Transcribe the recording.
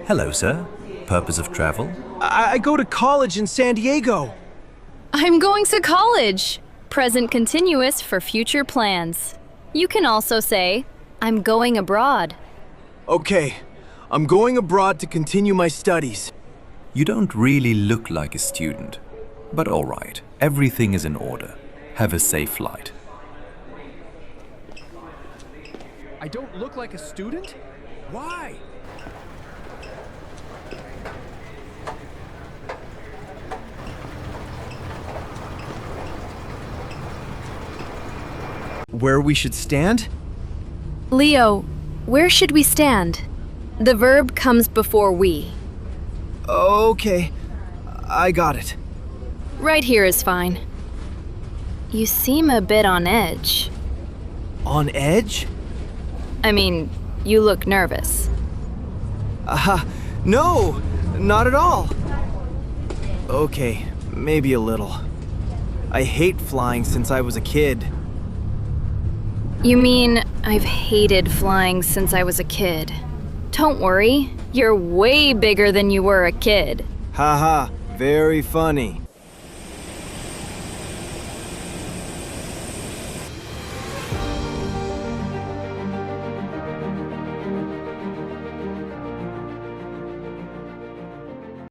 Hello, sir. Purpose of travel? I go to college in San Diego. I'm going to college. Present continuous for future plans. You can also say, I'm going abroad. Okay, I'm going abroad to continue my studies. You don't really look like a student. But all right, everything is in order. Have a safe flight. I don't look like a student? Why? Where we should stand? Leo, where should we stand? The verb comes before we. Okay, I got it. Right here is fine. You seem a bit on edge. On edge? I mean, you look nervous. No, not at all. Okay, maybe a little. I hate flying since I was a kid. You mean, I've hated flying since I was a kid. Don't worry, you're way bigger than you were a kid. Haha, very funny.